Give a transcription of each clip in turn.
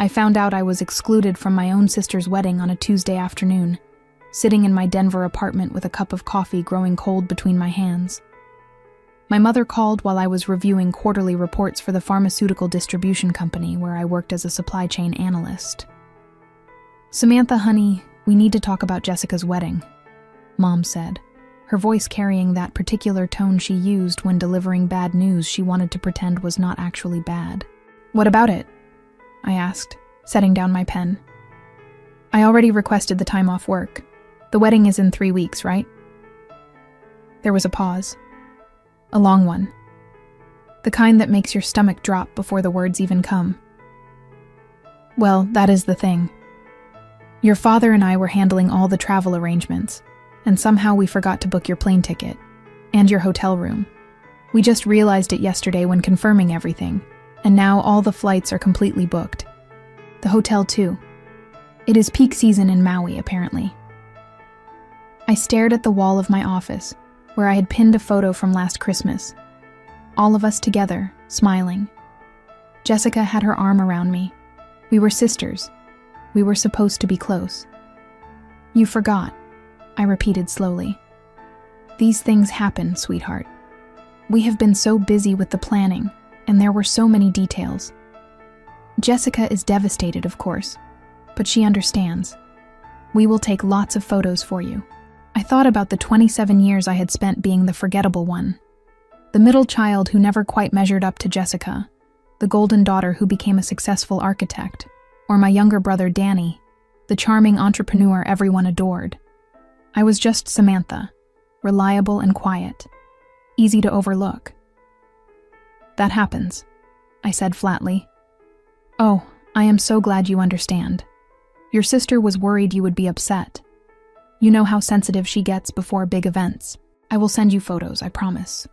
I found out I was excluded from my own sister's wedding on a Tuesday afternoon, sitting in my Denver apartment with a cup of coffee growing cold between my hands. My mother called while I was reviewing quarterly reports for the pharmaceutical distribution company where I worked as a supply chain analyst. "Samantha, honey, we need to talk about Jessica's wedding," Mom said, her voice carrying that particular tone she used when delivering bad news she wanted to pretend was not actually bad. "What about it?" I asked, setting down my pen. "I already requested the time off work. The wedding is in 3 weeks, right?" There was a pause. A long one. The kind that makes your stomach drop before the words even come. "Well, that is the thing. Your father and I were handling all the travel arrangements, and somehow we forgot to book your plane ticket and your hotel room. We just realized it yesterday when confirming everything, and now all the flights are completely booked. The hotel too. It is peak season in Maui, apparently." I stared at the wall of my office, where I had pinned a photo from last Christmas. All of us together, smiling. Jessica had her arm around me. We were sisters. We were supposed to be close. "You forgot," I repeated slowly. "These things happen, sweetheart. We have been so busy with the planning, and there were so many details. Jessica is devastated, of course, but she understands. We will take lots of photos for you." I thought about the 27 years I had spent being the forgettable one. The middle child who never quite measured up to Jessica, the golden daughter who became a successful architect, or my younger brother Danny, the charming entrepreneur everyone adored. I was just Samantha, reliable and quiet, easy to overlook. "That happens," I said flatly. "Oh, I am so glad you understand. Your sister was worried you would be upset. You know how sensitive she gets before big events. I will send you photos, I promise."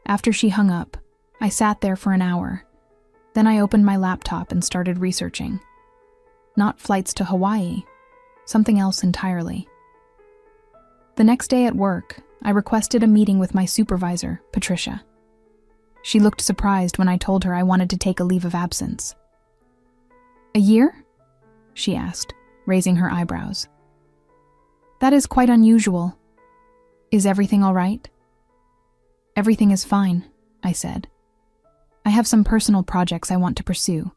After she hung up, I sat there for an hour. Then I opened my laptop and started researching. Not flights to Hawaii, something else entirely. The next day at work, I requested a meeting with my supervisor, Patricia. She looked surprised when I told her I wanted to take a leave of absence. "A year?" she asked, raising her eyebrows. "That is quite unusual. Is everything all right?" "Everything is fine," I said. "I have some personal projects I want to pursue.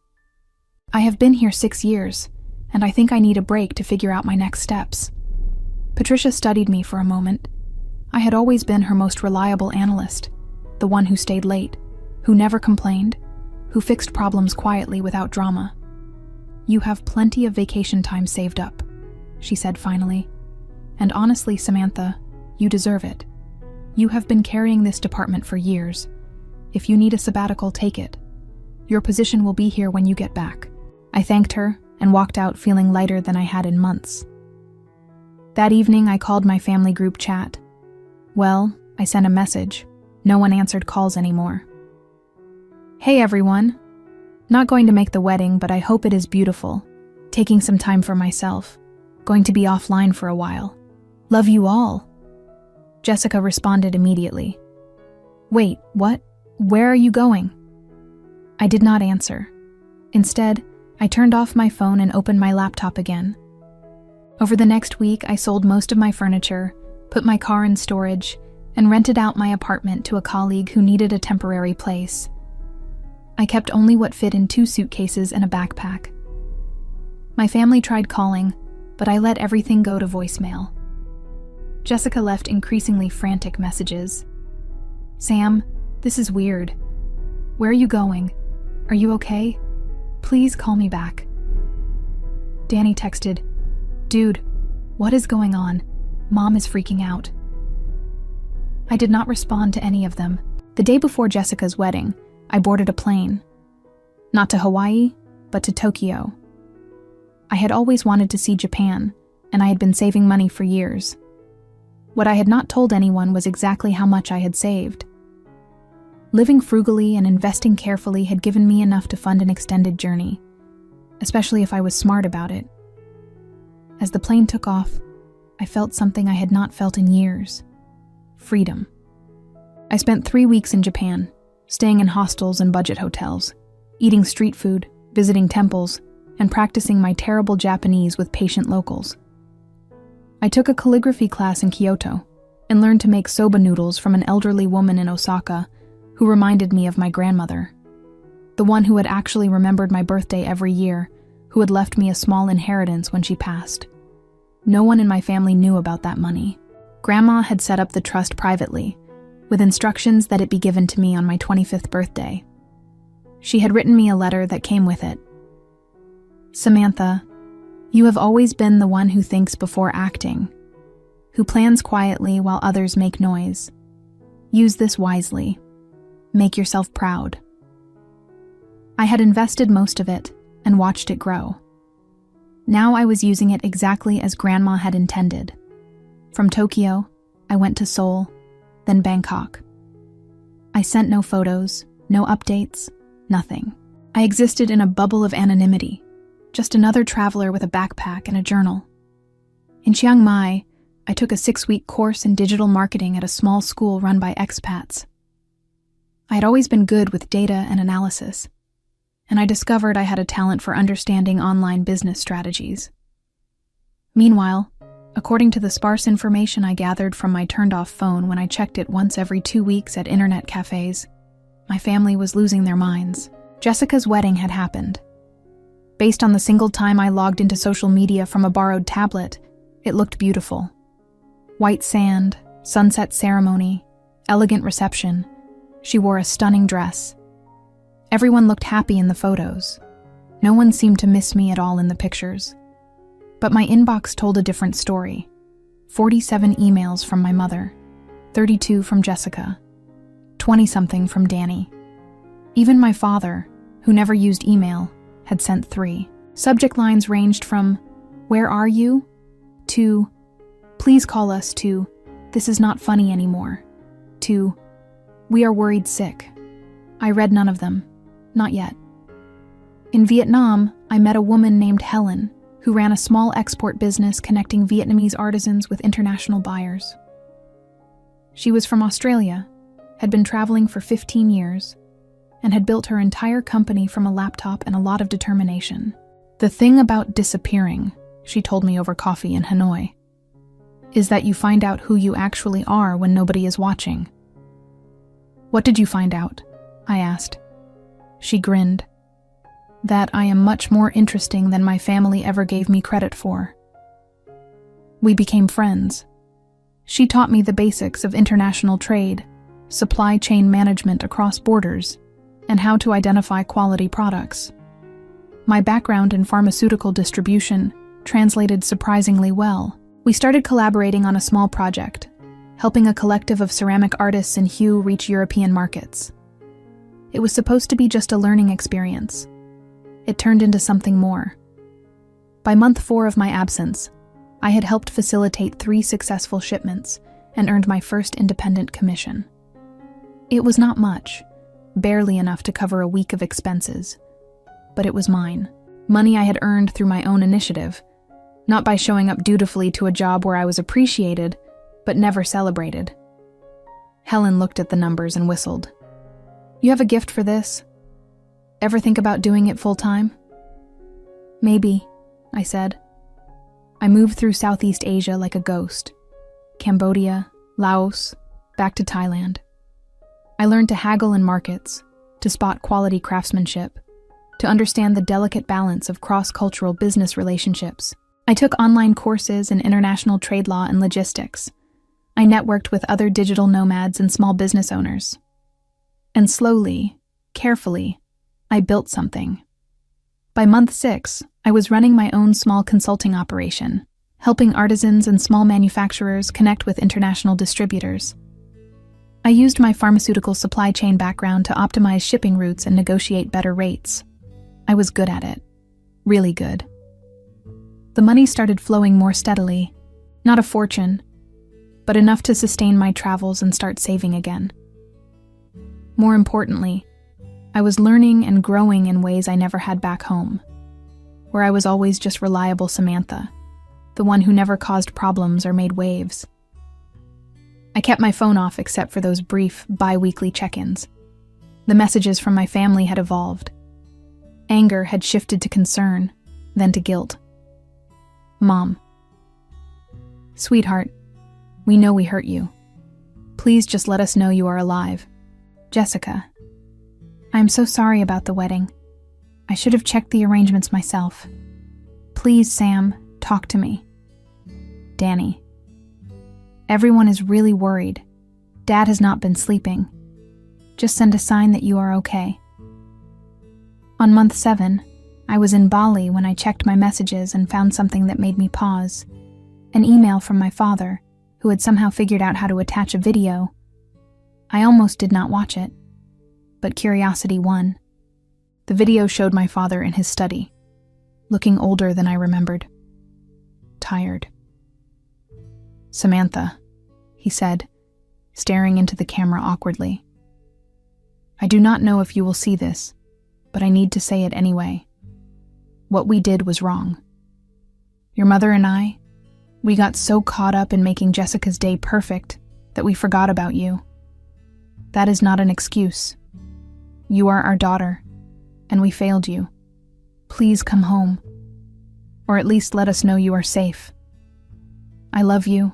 I have been here 6 years, and I think I need a break to figure out my next steps." Patricia studied me for a moment. I had always been her most reliable analyst, the one who stayed late, who never complained, who fixed problems quietly without drama. "You have plenty of vacation time saved up," she said finally. "And honestly, Samantha, you deserve it. You have been carrying this department for years. If you need a sabbatical, take it. Your position will be here when you get back." I thanked her and walked out feeling lighter than I had in months. That evening, I called my family group chat. Well, I sent a message. No one answered calls anymore. "Hey everyone. Not going to make the wedding, but I hope it is beautiful. Taking some time for myself. Going to be offline for a while. Love you all." Jessica responded immediately. "Wait, what? Where are you going?" I did not answer. Instead, I turned off my phone and opened my laptop again. Over the next week, I sold most of my furniture, put my car in storage, and rented out my apartment to a colleague who needed a temporary place. I kept only what fit in 2 suitcases and a backpack. My family tried calling, but I let everything go to voicemail. Jessica left increasingly frantic messages. "Sam, this is weird. Where are you going? Are you okay? Please call me back." Danny texted, "Dude, what is going on? Mom is freaking out." I did not respond to any of them. The day before Jessica's wedding, I boarded a plane. Not to Hawaii, but to Tokyo. I had always wanted to see Japan, and I had been saving money for years. What I had not told anyone was exactly how much I had saved. Living frugally and investing carefully had given me enough to fund an extended journey, especially if I was smart about it. As the plane took off, I felt something I had not felt in years: freedom. I spent 3 weeks in Japan, staying in hostels and budget hotels, eating street food, visiting temples, and practicing my terrible Japanese with patient locals. I took a calligraphy class in Kyoto and learned to make soba noodles from an elderly woman in Osaka who reminded me of my grandmother, the one who had actually remembered my birthday every year, who had left me a small inheritance when she passed. No one in my family knew about that money. Grandma had set up the trust privately, with instructions that it be given to me on my 25th birthday. She had written me a letter that came with it. Samantha, you have always been the one who thinks before acting, who plans quietly while others make noise. Use this wisely. Make yourself proud. I had invested most of it and watched it grow. Now I was using it exactly as Grandma had intended. From Tokyo, I went to Seoul, then Bangkok. I sent no photos, no updates, nothing. I existed in a bubble of anonymity, just another traveler with a backpack and a journal. In Chiang Mai, I took a 6-week course in digital marketing at a small school run by expats. I had always been good with data and analysis, and I discovered I had a talent for understanding online business strategies. Meanwhile, according to the sparse information I gathered from my turned-off phone when I checked it once every 2 weeks at internet cafes, my family was losing their minds. Jessica's wedding had happened. Based on the single time I logged into social media from a borrowed tablet, it looked beautiful. White sand, sunset ceremony, elegant reception. She wore a stunning dress. Everyone looked happy in the photos. No one seemed to miss me at all in the pictures. But my inbox told a different story. 47 emails from my mother, 32 from Jessica, 20-something from Danny. Even my father, who never used email, had sent 3. Subject lines ranged from, "Where are you?" to, "Please call us," to, "This is not funny anymore," to, "We are worried sick." I read none of them. Not yet. In Vietnam, I met a woman named Helen, who ran a small export business connecting Vietnamese artisans with international buyers. She was from Australia, had been traveling for 15 years, and had built her entire company from a laptop and a lot of determination. The thing about disappearing, she told me over coffee in Hanoi, is that you find out who you actually are when nobody is watching. "What did you find out?" I asked. She grinned. "That I am much more interesting than my family ever gave me credit for." We became friends. She taught me the basics of international trade, supply chain management across borders, and how to identify quality products. My background in pharmaceutical distribution translated surprisingly well. We started collaborating on a small project, helping a collective of ceramic artists in Hue reach European markets. It was supposed to be just a learning experience. It turned into something more. By month 4 of my absence, I had helped facilitate 3 successful shipments and earned my first independent commission. It was not much, barely enough to cover a week of expenses, but it was mine. Money I had earned through my own initiative, not by showing up dutifully to a job where I was appreciated, but never celebrated. Helen looked at the numbers and whistled. "You have a gift for this? Ever think about doing it full-time?" "Maybe," I said. I moved through Southeast Asia like a ghost. Cambodia, Laos, back to Thailand. I learned to haggle in markets, to spot quality craftsmanship, to understand the delicate balance of cross-cultural business relationships. I took online courses in international trade law and logistics. I networked with other digital nomads and small business owners. And slowly, carefully, I built something. By month 6, I was running my own small consulting operation, helping artisans and small manufacturers connect with international distributors. I used my pharmaceutical supply chain background to optimize shipping routes and negotiate better rates. I was good at it. Really good. The money started flowing more steadily. Not a fortune, but enough to sustain my travels and start saving again. More importantly, I was learning and growing in ways I never had back home, where I was always just reliable Samantha, the one who never caused problems or made waves. I kept my phone off except for those brief, bi-weekly check-ins. The messages from my family had evolved. Anger had shifted to concern, then to guilt. Mom. Sweetheart, we know we hurt you. Please just let us know you are alive. Jessica. I am so sorry about the wedding. I should have checked the arrangements myself. Please, Sam, talk to me. Danny. Everyone is really worried. Dad has not been sleeping. Just send a sign that you are okay. On month 7, I was in Bali when I checked my messages and found something that made me pause. An email from my father, who had somehow figured out how to attach a video. I almost did not watch it, but curiosity won. The video showed my father in his study, looking older than I remembered. Tired. Samantha, he said, staring into the camera awkwardly. I do not know if you will see this, but I need to say it anyway. What we did was wrong. Your mother and I, we got so caught up in making Jessica's day perfect that we forgot about you. That is not an excuse. You are our daughter, and we failed you. Please come home, or at least let us know you are safe. I love you.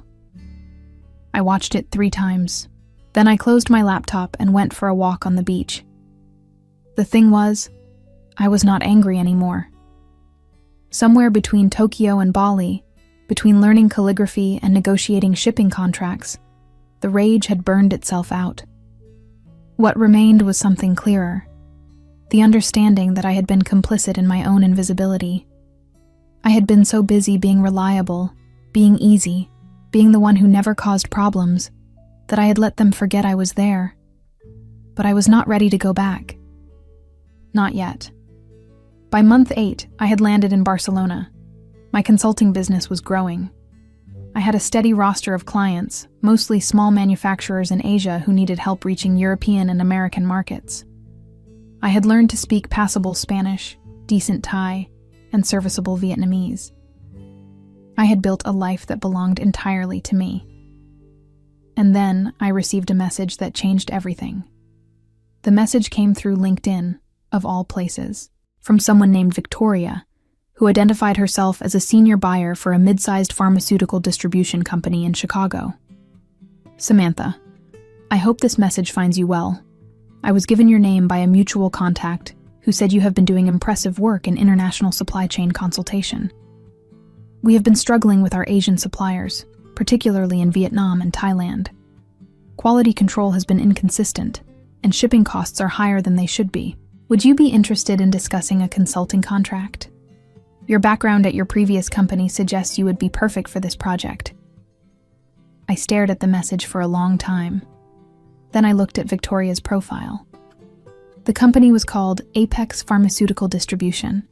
I watched it 3 times. Then I closed my laptop and went for a walk on the beach. The thing was, I was not angry anymore. Somewhere between Tokyo and Bali, between learning calligraphy and negotiating shipping contracts, the rage had burned itself out. What remained was something clearer, the understanding that I had been complicit in my own invisibility. I had been so busy being reliable, being easy, being the one who never caused problems, that I had let them forget I was there. But I was not ready to go back. Not yet. By month 8, I had landed in Barcelona. My consulting business was growing. I had a steady roster of clients, mostly small manufacturers in Asia who needed help reaching European and American markets. I had learned to speak passable Spanish, decent Thai, and serviceable Vietnamese. I had built a life that belonged entirely to me. And then I received a message that changed everything. The message came through LinkedIn, of all places, from someone named Victoria, who identified herself as a senior buyer for a mid-sized pharmaceutical distribution company in Chicago. Samantha, I hope this message finds you well. I was given your name by a mutual contact who said you have been doing impressive work in international supply chain consultation. We have been struggling with our Asian suppliers, particularly in Vietnam and Thailand. Quality control has been inconsistent, and shipping costs are higher than they should be. Would you be interested in discussing a consulting contract? Your background at your previous company suggests you would be perfect for this project. I stared at the message for a long time. Then I looked at Victoria's profile. The company was called Apex Pharmaceutical Distribution.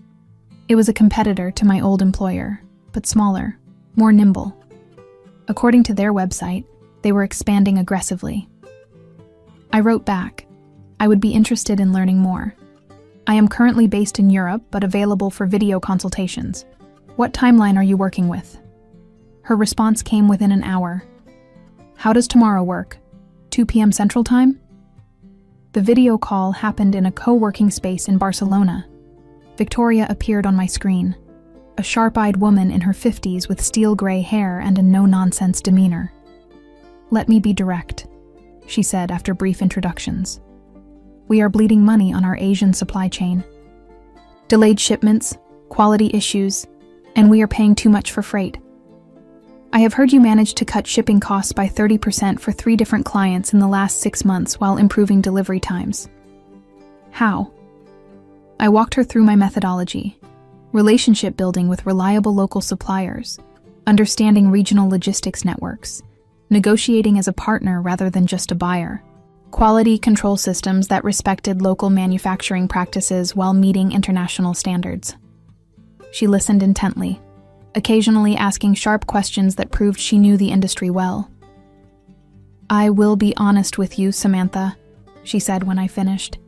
It was a competitor to my old employer, but smaller, more nimble. According to their website, they were expanding aggressively. I wrote back, I would be interested in learning more. I am currently based in Europe, but available for video consultations. What timeline are you working with? Her response came within an hour. How does tomorrow work? 2 p.m. Central Time? The video call happened in a co-working space in Barcelona. Victoria appeared on my screen, a sharp-eyed woman in her 50s with steel gray hair and a no-nonsense demeanor. Let me be direct, she said after brief introductions. We are bleeding money on our Asian supply chain. Delayed shipments, quality issues, and we are paying too much for freight. I have heard you managed to cut shipping costs by 30% for 3 different clients in the last 6 months while improving delivery times. How? I walked her through my methodology: relationship building with reliable local suppliers, understanding regional logistics networks, negotiating as a partner rather than just a buyer, quality control systems that respected local manufacturing practices while meeting international standards. She listened intently, occasionally asking sharp questions that proved she knew the industry well. I will be honest with you, Samantha, she said when I finished.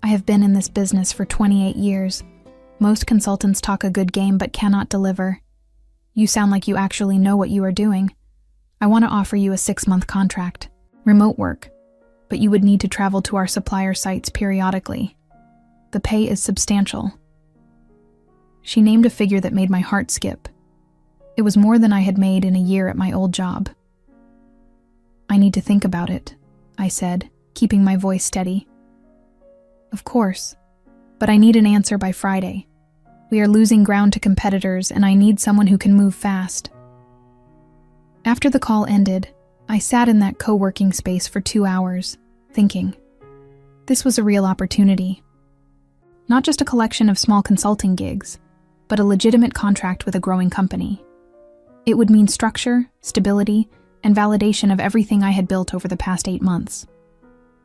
I have been in this business for 28 years. Most consultants talk a good game but cannot deliver. You sound like you actually know what you are doing. I want to offer you a 6-month contract, remote work, but you would need to travel to our supplier sites periodically. The pay is substantial." She named a figure that made my heart skip. It was more than I had made in a year at my old job. "I need to think about it," I said, keeping my voice steady. "Of course, but I need an answer by Friday. We are losing ground to competitors, and I need someone who can move fast." After the call ended, I sat in that co-working space for 2 hours, thinking. This was a real opportunity. Not just a collection of small consulting gigs, but a legitimate contract with a growing company. It would mean structure, stability, and validation of everything I had built over the past 8 months.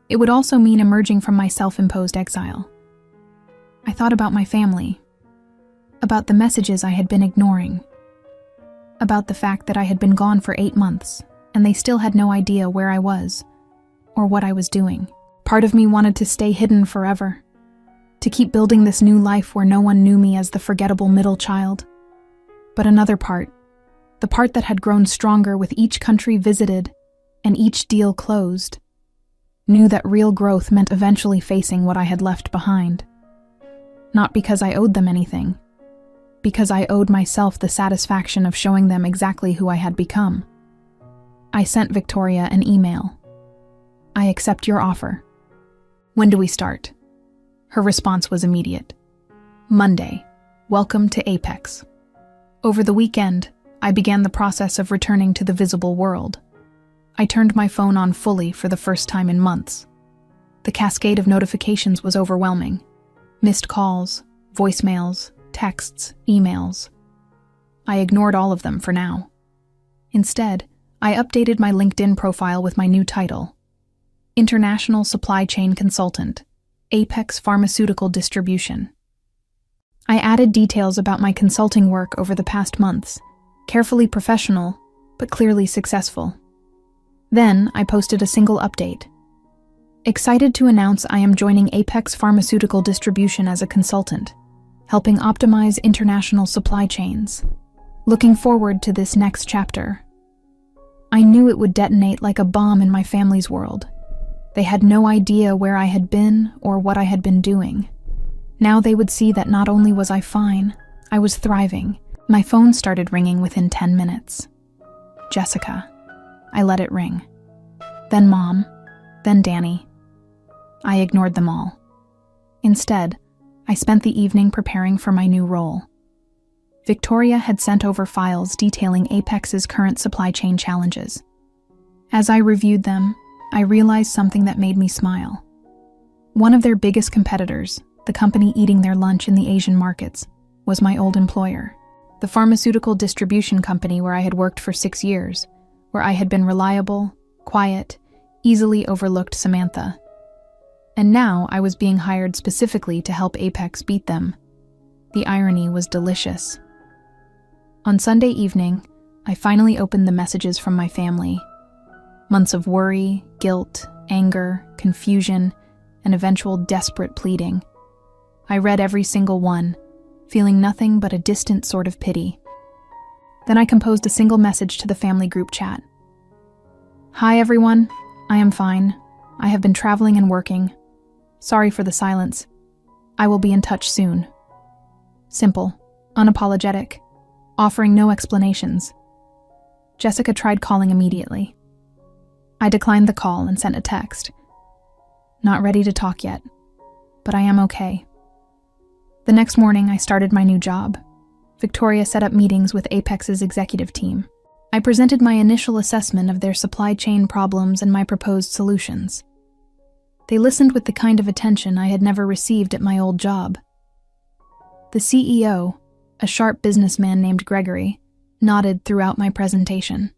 It would also mean emerging from my self-imposed exile. I thought about my family, about the messages I had been ignoring, about the fact that I had been gone for 8 months, and they still had no idea where I was or what I was doing. Part of me wanted to stay hidden forever, to keep building this new life where no one knew me as the forgettable middle child. But another part, the part that had grown stronger with each country visited and each deal closed, knew that real growth meant eventually facing what I had left behind. Not because I owed them anything, because I owed myself the satisfaction of showing them exactly who I had become. I sent Victoria an email. "I accept your offer. When do we start?" Her response was immediate. "Monday. Welcome to Apex." Over the weekend, I began the process of returning to the visible world. I turned my phone on fully for the first time in months. The cascade of notifications was overwhelming. Missed calls, voicemails, texts, emails. I ignored all of them for now. Instead, I updated my LinkedIn profile with my new title, International Supply Chain Consultant, Apex Pharmaceutical Distribution. I added details about my consulting work over the past months, carefully professional, but clearly successful. Then I posted a single update. Excited to announce I am joining Apex Pharmaceutical Distribution as a consultant, helping optimize international supply chains. Looking forward to this next chapter. I knew it would detonate like a bomb in my family's world. They had no idea where I had been or what I had been doing. Now they would see that not only was I fine, I was thriving. My phone started ringing within 10 minutes. Jessica. I let it ring. Then Mom. Then Danny. I ignored them all. Instead, I spent the evening preparing for my new role. Victoria had sent over files detailing Apex's current supply chain challenges. As I reviewed them, I realized something that made me smile. One of their biggest competitors, the company eating their lunch in the Asian markets, was my old employer, the pharmaceutical distribution company where I had worked for 6 years, where I had been reliable, quiet, easily overlooked Samantha. And now I was being hired specifically to help Apex beat them. The irony was delicious. On Sunday evening, I finally opened the messages from my family. Months of worry, guilt, anger, confusion, and eventual desperate pleading. I read every single one, feeling nothing but a distant sort of pity. Then I composed a single message to the family group chat. "Hi everyone, I am fine. I have been traveling and working. Sorry for the silence. I will be in touch soon." Simple, unapologetic, offering no explanations. Jessica tried calling immediately. I declined the call and sent a text. "Not ready to talk yet, but I am okay." The next morning, I started my new job. Victoria set up meetings with Apex's executive team. I presented my initial assessment of their supply chain problems and my proposed solutions. They listened with the kind of attention I had never received at my old job. The CEO, a sharp businessman named Gregory, nodded throughout my presentation.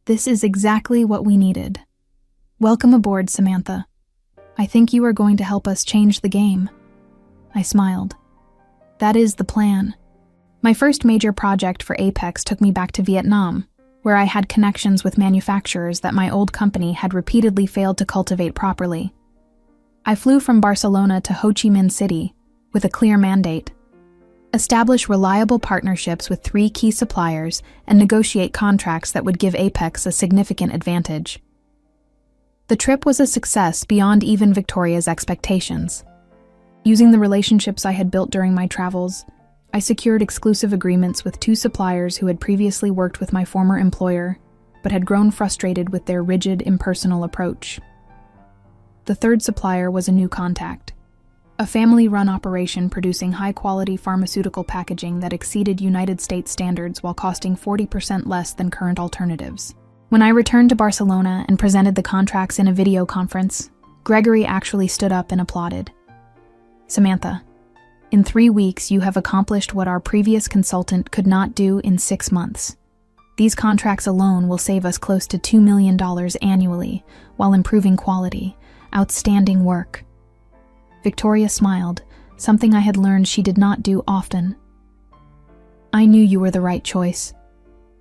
"This is exactly what we needed. Welcome aboard, Samantha. I think you are going to help us change the game." I smiled. That is the plan. My first major project for Apex took me back to Vietnam, where I had connections with manufacturers that my old company had repeatedly failed to cultivate properly. I flew from Barcelona to Ho Chi Minh City with a clear mandate: establish reliable partnerships with 3 key suppliers and negotiate contracts that would give Apex a significant advantage. The trip was a success beyond even Victoria's expectations. Using the relationships I had built during my travels, I secured exclusive agreements with 2 suppliers who had previously worked with my former employer, but had grown frustrated with their rigid, impersonal approach. The 3rd supplier was a new contact, a family-run operation producing high-quality pharmaceutical packaging that exceeded United States standards while costing 40% less than current alternatives. When I returned to Barcelona and presented the contracts in a video conference, Gregory actually stood up and applauded. "Samantha, in 3 weeks you have accomplished what our previous consultant could not do in 6 months. These contracts alone will save us close to $2 million annually while improving quality. Outstanding work." Victoria smiled, something I had learned she did not do often. "I knew you were the right choice.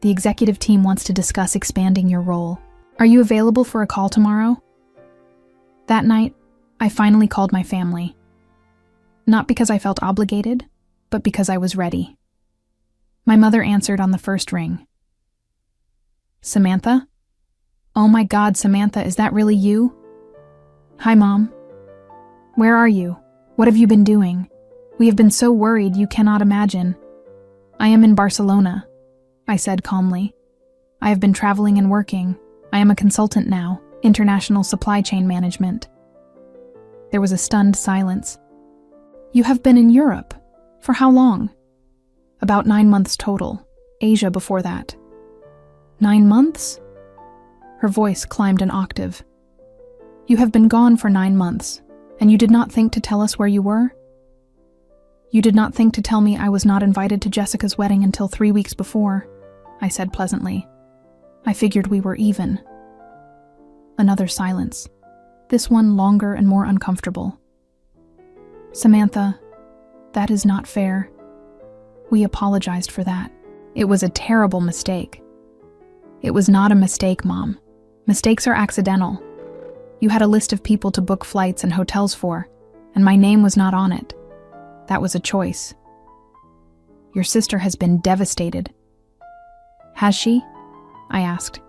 The executive team wants to discuss expanding your role. Are you available for a call tomorrow?" That night, I finally called my family. Not because I felt obligated, but because I was ready. My mother answered on the first ring. "Samantha? Oh my God, Samantha, is that really you?" "Hi, Mom. Where are you? What have you been doing? We have been so worried you cannot imagine." "I am in Barcelona," I said calmly. "I have been traveling and working. I am a consultant now, international supply chain management." There was a stunned silence. "You have been in Europe? For how long?" "About 9 months total. Asia before that." 9 months? Her voice climbed an octave. "You have been gone for 9 months, and you did not think to tell us where you were?" "You did not think to tell me I was not invited to Jessica's wedding until 3 weeks before," I said pleasantly. "I figured we were even." Another silence, this one longer and more uncomfortable. "Samantha, that is not fair. We apologized for that. It was a terrible mistake." "It was not a mistake, Mom. Mistakes are accidental. You had a list of people to book flights and hotels for, and my name was not on it. That was a choice." "Your sister has been devastated." "Has she?" I asked.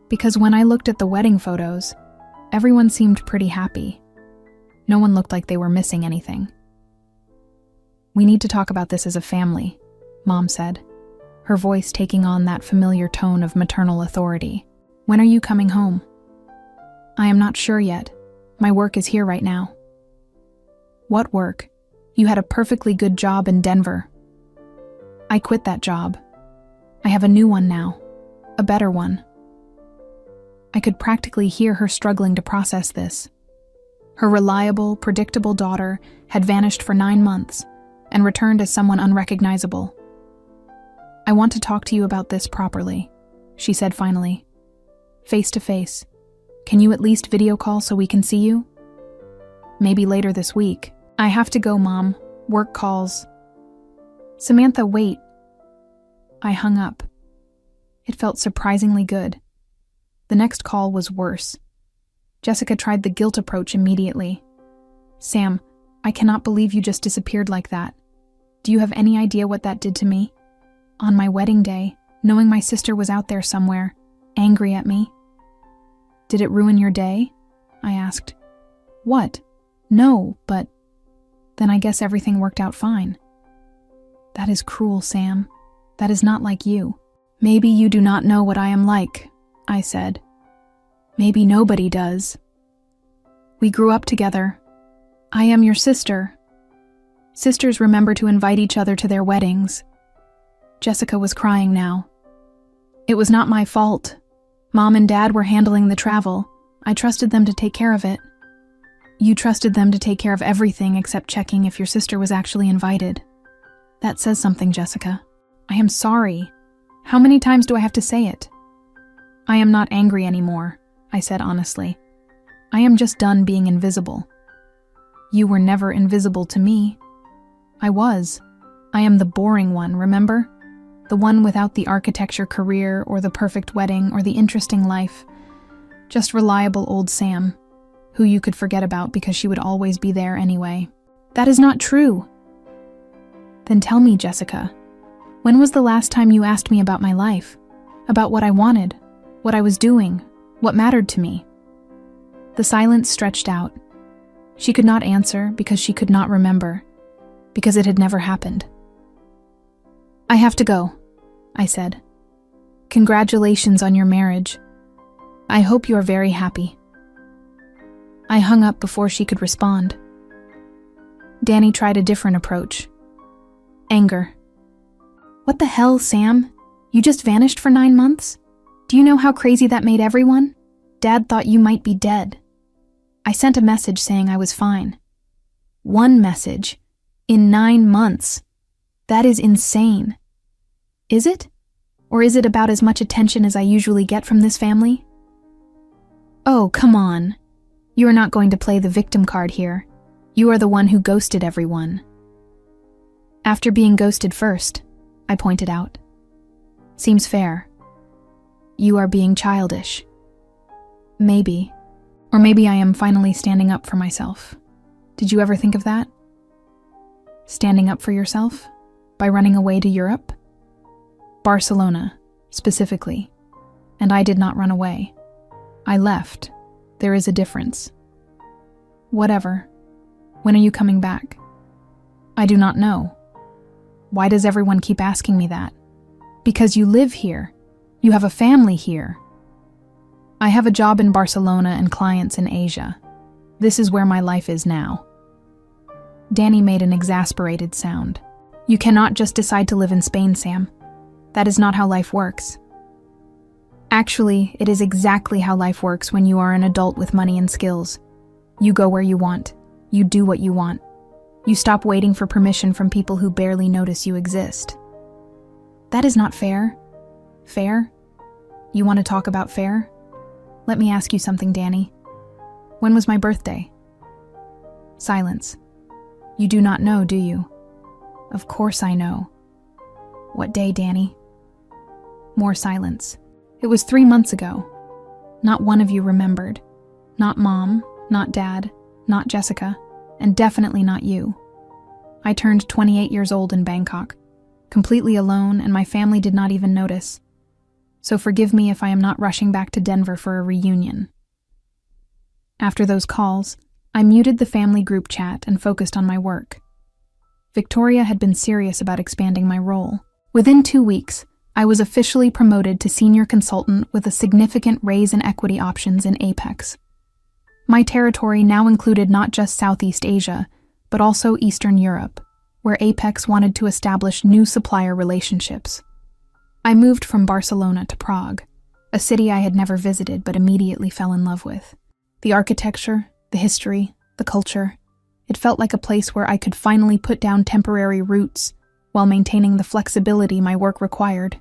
Because when I looked at the wedding photos, everyone seemed pretty happy. No one looked like they were missing anything. "We need to talk about this as a family," Mom said, her voice taking on that familiar tone of maternal authority. "When are you coming home?" "I am not sure yet. My work is here right now." "What work? You had a perfectly good job in Denver." "I quit that job. I have a new one now. A better one." I could practically hear her struggling to process this. Her reliable, predictable daughter had vanished for 9 months and returned as someone unrecognizable. "I want to talk to you about this properly," she said finally. "Face to face. Can you at least video call so we can see you?" "Maybe later this week." "I have to go, Mom. Work calls." "Samantha, wait." I hung up. It felt surprisingly good. The next call was worse. Jessica tried the guilt approach immediately. "Sam, I cannot believe you just disappeared like that. Do you have any idea what that did to me? On my wedding day, knowing my sister was out there somewhere, angry at me." "Did it ruin your day?" I asked. "What? No, but..." "Then I guess everything worked out fine." "That is cruel, Sam. That is not like you." "Maybe you do not know what I am like," I said. "Maybe nobody does. We grew up together. I am your sister. Sisters remember to invite each other to their weddings." Jessica was crying now. "It was not my fault. Mom and Dad were handling the travel. I trusted them to take care of it." "You trusted them to take care of everything except checking if your sister was actually invited. That says something, Jessica. I am sorry. How many times do I have to say it?" "I am not angry anymore," I said honestly. "I am just done being invisible." "You were never invisible to me." "I was. I am the boring one, remember? The one without the architecture career or the perfect wedding or the interesting life. Just reliable old Sam, who you could forget about because she would always be there anyway." "That is not true." "Then tell me, Jessica, when was the last time you asked me about my life? About what I wanted, what I was doing, what mattered to me?" The silence stretched out. She could not answer because she could not remember, because it had never happened. "I have to go," I said. "Congratulations on your marriage. I hope you are very happy." I hung up before she could respond. Danny tried a different approach. Anger. "What the hell, Sam? You just vanished for 9 months? Do you know how crazy that made everyone? Dad thought you might be dead." I sent a message saying I was fine. 1 message. In 9 months. That is insane. Is it? Or is it about as much attention as I usually get from this family? Oh, come on. You are not going to play the victim card here. You are the one who ghosted everyone. After being ghosted first, I pointed out. Seems fair. You are being childish. Maybe. Or maybe I am finally standing up for myself. Did you ever think of that? Standing up for yourself? By running away to Europe? Barcelona, specifically. And I did not run away. I left. There is a difference. Whatever. When are you coming back? I do not know. Why does everyone keep asking me that? Because you live here. You have a family here. I have a job in Barcelona and clients in Asia. This is where my life is now. Danny made an exasperated sound. You cannot just decide to live in Spain, Sam. That is not how life works. Actually, it is exactly how life works when you are an adult with money and skills. You go where you want. You do what you want. You stop waiting for permission from people who barely notice you exist. That is not fair. Fair? You want to talk about fair? Let me ask you something, Danny. When was my birthday? Silence. You do not know, do you? Of course I know. What day, Danny? More silence. It was 3 months ago. Not one of you remembered. Not Mom, not Dad, not Jessica, and definitely not you. I turned 28 years old in Bangkok, completely alone, and my family did not even notice. So forgive me if I am not rushing back to Denver for a reunion. After those calls, I muted the family group chat and focused on my work. Victoria had been serious about expanding my role. Within 2 weeks, I was officially promoted to senior consultant with a significant raise in equity options in Apex. My territory now included not just Southeast Asia, but also Eastern Europe, where Apex wanted to establish new supplier relationships. I moved from Barcelona to Prague, a city I had never visited but immediately fell in love with. The architecture, the history, the culture. It felt like a place where I could finally put down temporary roots while maintaining the flexibility my work required.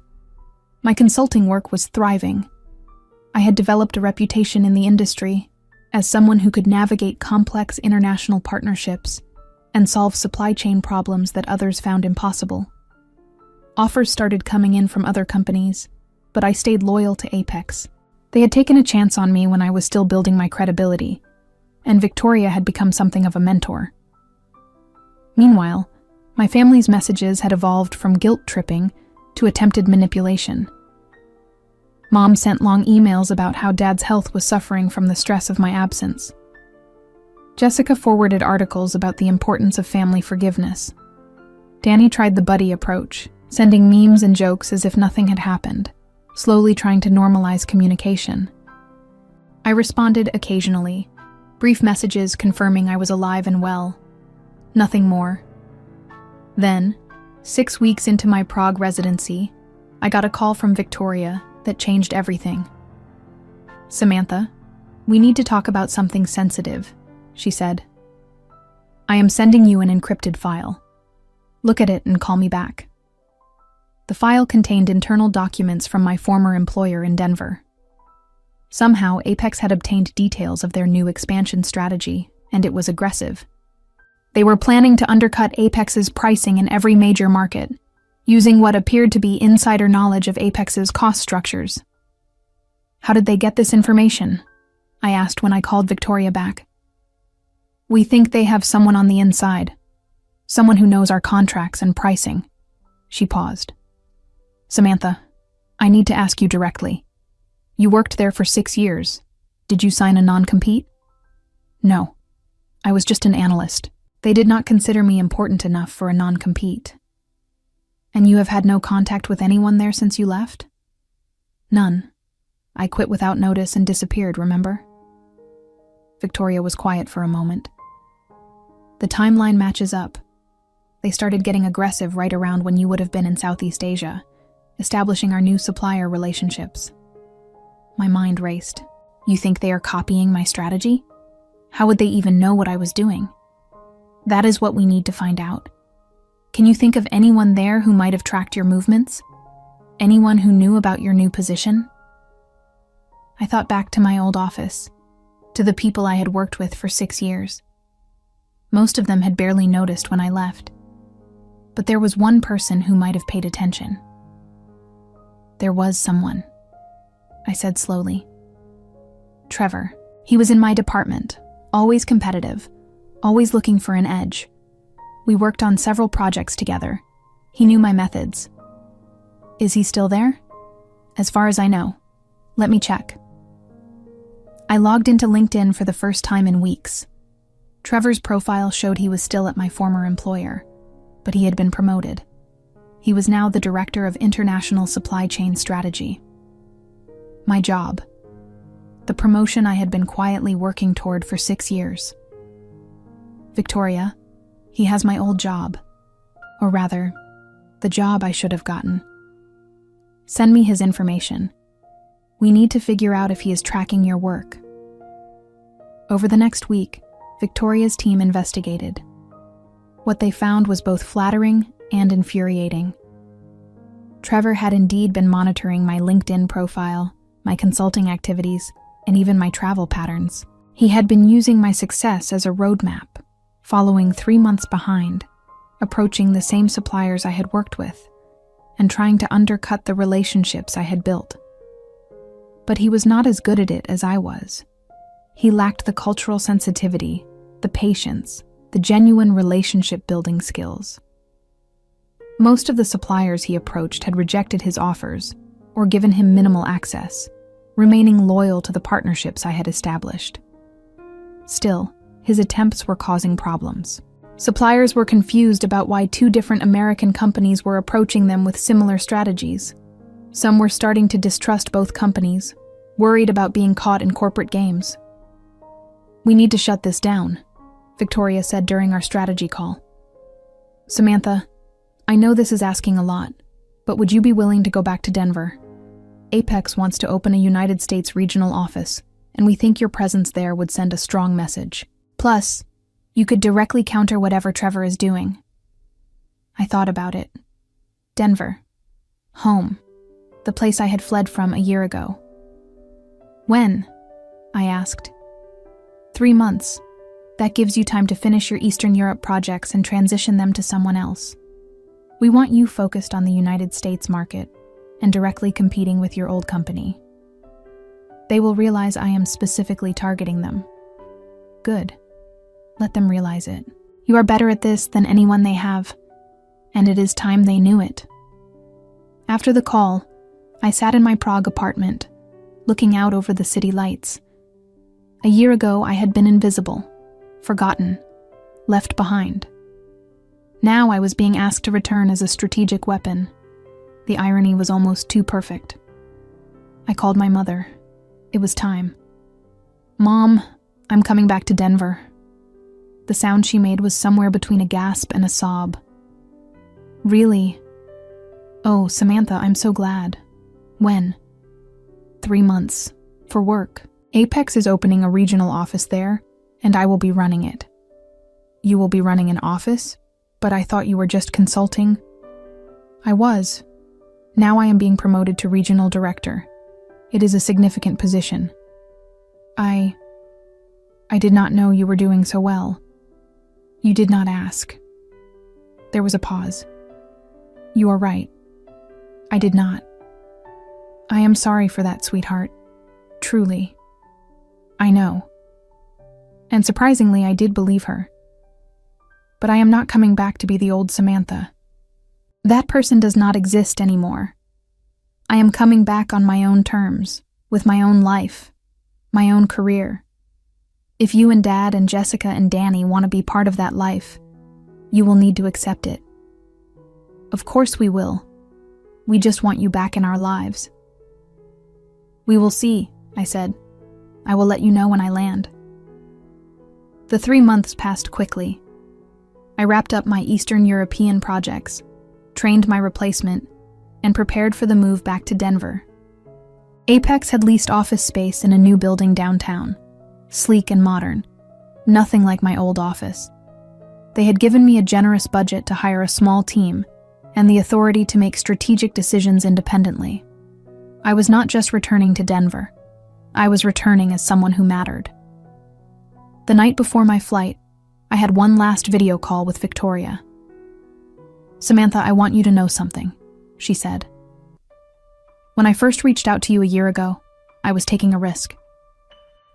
My consulting work was thriving. I had developed a reputation in the industry as someone who could navigate complex international partnerships and solve supply chain problems that others found impossible. Offers started coming in from other companies, but I stayed loyal to Apex. They had taken a chance on me when I was still building my credibility, and Victoria had become something of a mentor. Meanwhile, my family's messages had evolved from guilt-tripping to attempted manipulation. Mom sent long emails about how Dad's health was suffering from the stress of my absence. Jessica forwarded articles about the importance of family forgiveness. Danny tried the buddy approach, sending memes and jokes as if nothing had happened, slowly trying to normalize communication. I responded occasionally, brief messages confirming I was alive and well. Nothing more. Then, 6 weeks into my Prague residency, I got a call from Victoria that changed everything. "Samantha, we need to talk about something sensitive," she said. "I am sending you an encrypted file. Look at it and call me back." The file contained internal documents from my former employer in Denver. Somehow, Apex had obtained details of their new expansion strategy, and it was aggressive. They were planning to undercut Apex's pricing in every major market, using what appeared to be insider knowledge of Apex's cost structures. "How did they get this information?" I asked when I called Victoria back. "We think they have someone on the inside, someone who knows our contracts and pricing." She paused. "Samantha, I need to ask you directly. You worked there for 6 years. Did you sign a non-compete?" "No. I was just an analyst. They did not consider me important enough for a non-compete. And you have had no contact with anyone there since you left? None. I quit without notice and disappeared, remember? Victoria was quiet for a moment. The timeline matches up. They started getting aggressive right around when you would have been in Southeast Asia, establishing our new supplier relationships. My mind raced. You think they are copying my strategy? How would they even know what I was doing? That is what we need to find out. Can you think of anyone there who might have tracked your movements? Anyone who knew about your new position? I thought back to my old office, to the people I had worked with for 6 years. Most of them had barely noticed when I left. But there was one person who might have paid attention. There was someone, I said slowly. Trevor. He was in my department, always competitive, always looking for an edge. We worked on several projects together. He knew my methods. Is he still there? As far as I know. Let me check. I logged into LinkedIn for the first time in weeks. Trevor's profile showed he was still at my former employer, but he had been promoted. He was now the Director of International Supply Chain Strategy. My job. The promotion I had been quietly working toward for 6 years. Victoria, he has my old job. Or rather, the job I should have gotten. Send me his information. We need to figure out if he is tracking your work. Over the next week, Victoria's team investigated. What they found was both flattering and infuriating. Trevor had indeed been monitoring my LinkedIn profile, my consulting activities, and even my travel patterns. He had been using my success as a roadmap, following 3 months behind, approaching the same suppliers I had worked with, and trying to undercut the relationships I had built. But he was not as good at it as I was. He lacked the cultural sensitivity, the patience, the genuine relationship-building skills. Most of the suppliers he approached had rejected his offers or given him minimal access, remaining loyal to the partnerships I had established. Still, his attempts were causing problems. Suppliers were confused about why 2 different American companies were approaching them with similar strategies. Some were starting to distrust both companies, worried about being caught in corporate games. We need to shut this down, Victoria said during our strategy call. Samantha, I know this is asking a lot, but would you be willing to go back to Denver? Apex wants to open a United States regional office, and we think your presence there would send a strong message. Plus, you could directly counter whatever Trevor is doing. I thought about it. Denver. Home. The place I had fled from a year ago. When? I asked. 3 months. That gives you time to finish your Eastern Europe projects and transition them to someone else. We want you focused on the United States market and directly competing with your old company. They will realize I am specifically targeting them. Good. Let them realize it. You are better at this than anyone they have, and it is time they knew it. After the call, I sat in my Prague apartment, looking out over the city lights. A year ago, I had been invisible, forgotten, left behind. Now I was being asked to return as a strategic weapon. The irony was almost too perfect. I called my mother. It was time. Mom, I'm coming back to Denver. The sound she made was somewhere between a gasp and a sob. Really? Oh, Samantha, I'm so glad. When? 3 months. For work. Apex is opening a regional office there, and I will be running it. You will be running an office? But I thought you were just consulting. I was. Now I am being promoted to regional director. It is a significant position. I did not know you were doing so well. You did not ask. There was a pause. You are right. I did not. I am sorry for that, sweetheart. Truly. I know. And surprisingly, I did believe her. But I am not coming back to be the old Samantha. That person does not exist anymore. I am coming back on my own terms, with my own life, my own career. If you and Dad and Jessica and Danny want to be part of that life, you will need to accept it. Of course we will. We just want you back in our lives. We will see, I said. I will let you know when I land. The 3 months passed quickly. I wrapped up my Eastern European projects, trained my replacement, and prepared for the move back to Denver. Apex had leased office space in a new building downtown, sleek and modern, nothing like my old office. They had given me a generous budget to hire a small team and the authority to make strategic decisions independently. I was not just returning to Denver. I was returning as someone who mattered. The night before my flight, I had one last video call with Victoria. "Samantha, I want you to know something," she said. "When I first reached out to you a year ago, I was taking a risk.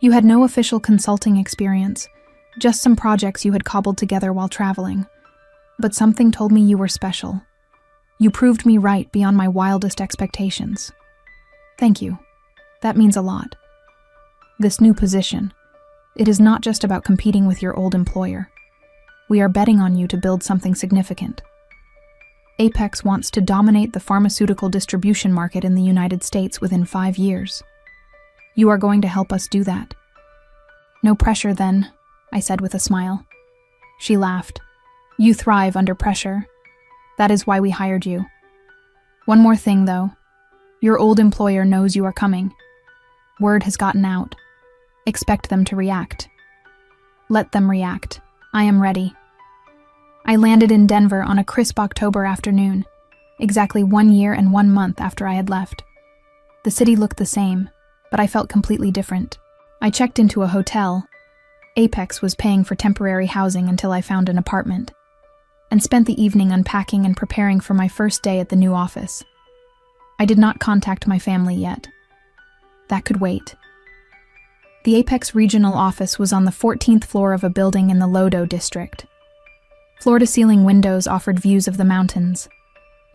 You had no official consulting experience, just some projects you had cobbled together while traveling. But something told me you were special. You proved me right beyond my wildest expectations. Thank you. That means a lot. This new position, it is not just about competing with your old employer. We are betting on you to build something significant. Apex wants to dominate the pharmaceutical distribution market in the United States within 5 years. You are going to help us do that." "No pressure, then," I said with a smile. She laughed. "You thrive under pressure. That is why we hired you. One more thing, though. Your old employer knows you are coming. Word has gotten out. Expect them to react. Let them react. I am ready." I landed in Denver on a crisp October afternoon, exactly 1 year and 1 month after I had left. The city looked the same, but I felt completely different. I checked into a hotel. Apex was paying for temporary housing until I found an apartment, and spent the evening unpacking and preparing for my first day at the new office. I did not contact my family yet. That could wait. The Apex regional office was on the 14th floor of a building in the Lodo district. Floor-to-ceiling windows offered views of the mountains.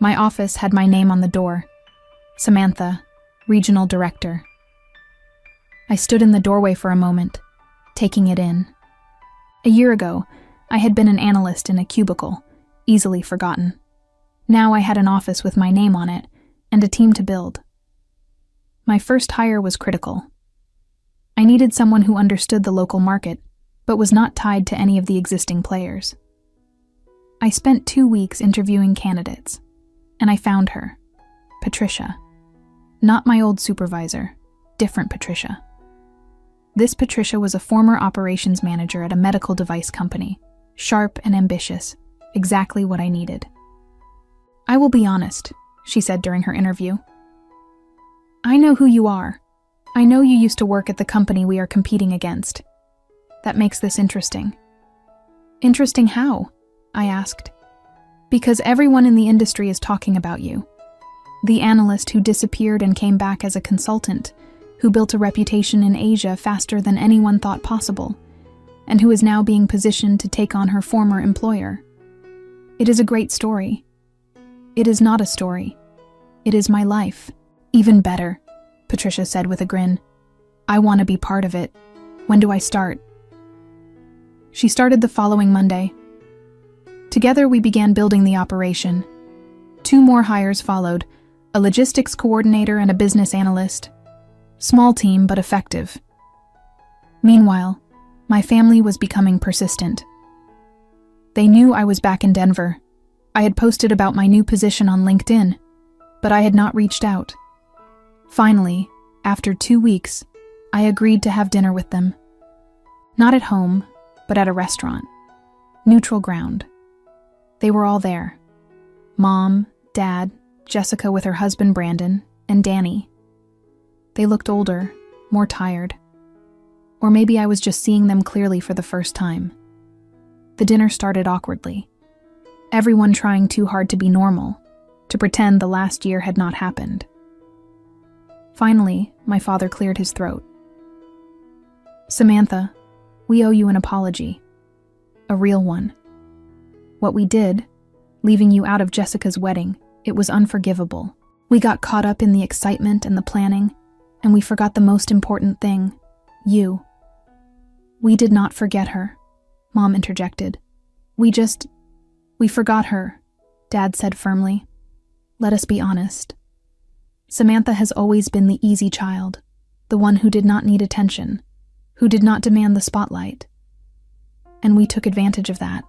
My office had my name on the door. Samantha, Regional Director. I stood in the doorway for a moment, taking it in. A year ago, I had been an analyst in a cubicle, easily forgotten. Now I had an office with my name on it, and a team to build. My first hire was critical. I needed someone who understood the local market, but was not tied to any of the existing players. I spent 2 weeks interviewing candidates, and I found her, Patricia. Not my old supervisor, different Patricia. This Patricia was a former operations manager at a medical device company, sharp and ambitious, exactly what I needed. "I will be honest," she said during her interview. "I know who you are. I know you used to work at the company we are competing against. That makes this interesting." "Interesting how?" I asked. "Because everyone in the industry is talking about you. The analyst who disappeared and came back as a consultant, who built a reputation in Asia faster than anyone thought possible, and who is now being positioned to take on her former employer. It is a great story. It is not a story. It is my life." "Even better," Patricia said with a grin. "I want to be part of it. When do I start?" She started the following Monday. Together we began building the operation. 2 more hires followed, a logistics coordinator and a business analyst. Small team, but effective. Meanwhile, my family was becoming persistent. They knew I was back in Denver. I had posted about my new position on LinkedIn, but I had not reached out. Finally, after 2 weeks, I agreed to have dinner with them. Not at home, but at a restaurant. Neutral ground. They were all there. Mom, Dad, Jessica with her husband Brandon, and Danny. They looked older, more tired. Or maybe I was just seeing them clearly for the first time. The dinner started awkwardly. Everyone trying too hard to be normal, to pretend the last year had not happened. Finally, my father cleared his throat. "Samantha, we owe you an apology. A real one. What we did, leaving you out of Jessica's wedding, it was unforgivable. We got caught up in the excitement and the planning, and we forgot the most important thing, you. We did not forget her, Mom interjected. We forgot her, Dad said firmly. Let us be honest. Samantha has always been the easy child, the one who did not need attention, who did not demand the spotlight. And we took advantage of that.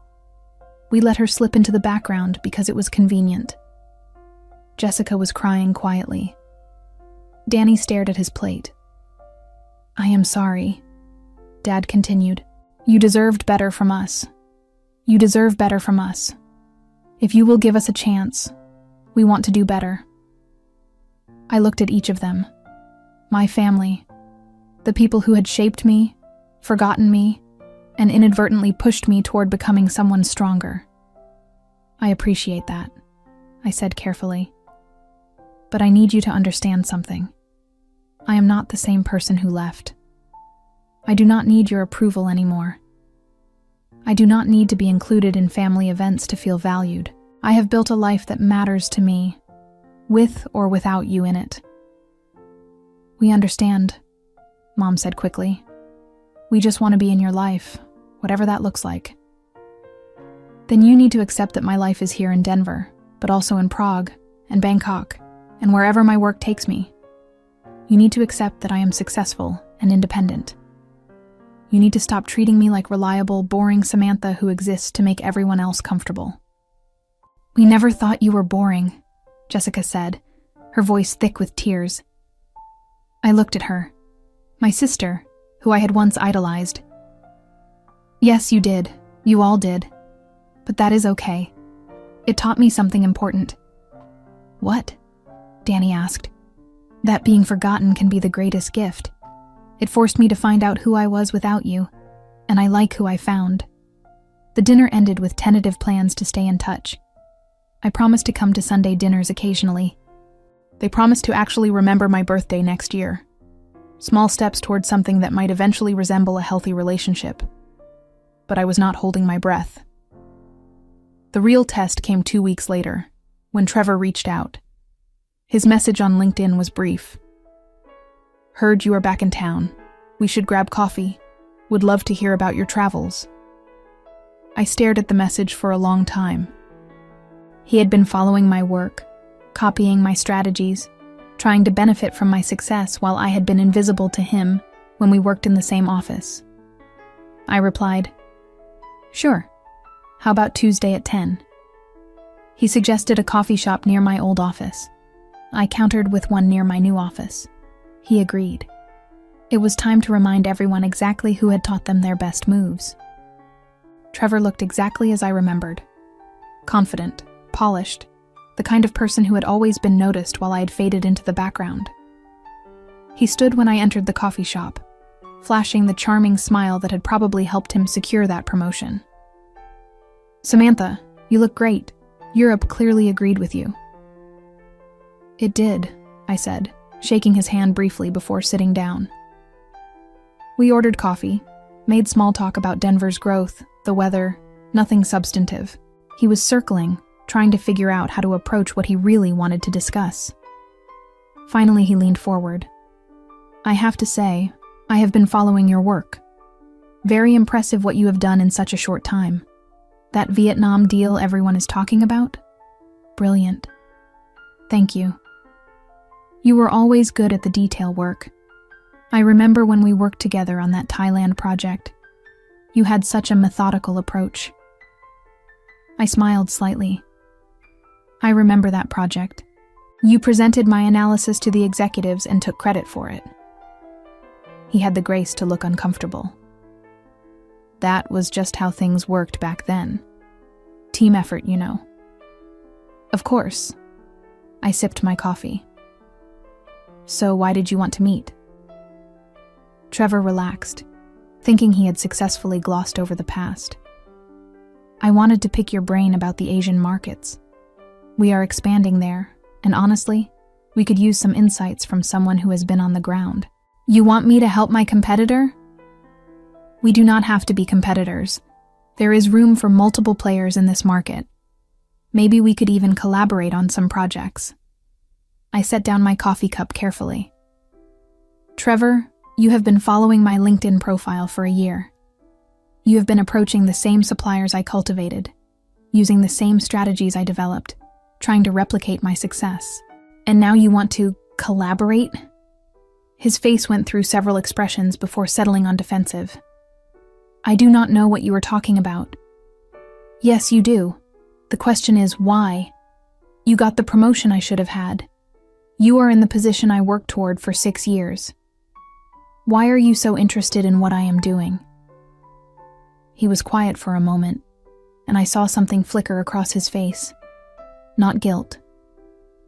We let her slip into the background because it was convenient. Jessica was crying quietly. Danny stared at his plate. I am sorry, Dad continued. You deserved better from us. You deserve better from us. If you will give us a chance, we want to do better. I looked at each of them. My family. The people who had shaped me, forgotten me, and inadvertently pushed me toward becoming someone stronger. I appreciate that, I said carefully. But I need you to understand something. I am not the same person who left. I do not need your approval anymore. I do not need to be included in family events to feel valued. I have built a life that matters to me, with or without you in it. We understand, Mom said quickly. We just want to be in your life, whatever that looks like. Then you need to accept that my life is here in Denver, but also in Prague and Bangkok, and wherever my work takes me. You need to accept that I am successful and independent. You need to stop treating me like reliable, boring Samantha who exists to make everyone else comfortable. We never thought you were boring, Jessica said, her voice thick with tears. I looked at her, my sister, who I had once idolized. Yes, you did. You all did. But that is okay. It taught me something important. What? Danny asked. That being forgotten can be the greatest gift. It forced me to find out who I was without you, and I like who I found. The dinner ended with tentative plans to stay in touch. I promised to come to Sunday dinners occasionally. They promised to actually remember my birthday next year. Small steps towards something that might eventually resemble a healthy relationship. But I was not holding my breath. The real test came 2 weeks later, when Trevor reached out. His message on LinkedIn was brief. Heard you are back in town. We should grab coffee. Would love to hear about your travels. I stared at the message for a long time. He had been following my work, copying my strategies, trying to benefit from my success while I had been invisible to him when we worked in the same office. I replied, Sure. How about Tuesday at 10? He suggested a coffee shop near my old office. I countered with one near my new office. He agreed. It was time to remind everyone exactly who had taught them their best moves. Trevor looked exactly as I remembered. Confident, polished, the kind of person who had always been noticed while I had faded into the background. He stood when I entered the coffee shop, flashing the charming smile that had probably helped him secure that promotion. Samantha, you look great. Europe clearly agreed with you. It did, I said, shaking his hand briefly before sitting down. We ordered coffee, made small talk about Denver's growth, the weather, nothing substantive. He was circling, trying to figure out how to approach what he really wanted to discuss. Finally, he leaned forward. I have to say, I have been following your work. Very impressive what you have done in such a short time. That Vietnam deal everyone is talking about? Brilliant. Thank you. You were always good at the detail work. I remember when we worked together on that Thailand project. You had such a methodical approach. I smiled slightly. I remember that project. You presented my analysis to the executives and took credit for it. He had the grace to look uncomfortable. That was just how things worked back then. Team effort, you know. Of course. I sipped my coffee. So why did you want to meet? Trevor relaxed, thinking he had successfully glossed over the past. I wanted to pick your brain about the Asian markets. We are expanding there, and honestly, we could use some insights from someone who has been on the ground. You want me to help my competitor? We do not have to be competitors. There is room for multiple players in this market. Maybe we could even collaborate on some projects. I set down my coffee cup carefully. Trevor, you have been following my LinkedIn profile for a year. You have been approaching the same suppliers I cultivated, using the same strategies I developed, trying to replicate my success. And now you want to collaborate? His face went through several expressions before settling on defensive. I do not know what you are talking about. Yes, you do. The question is, why? You got the promotion I should have had. You are in the position I worked toward for 6 years. Why are you so interested in what I am doing? He was quiet for a moment, and I saw something flicker across his face. Not guilt.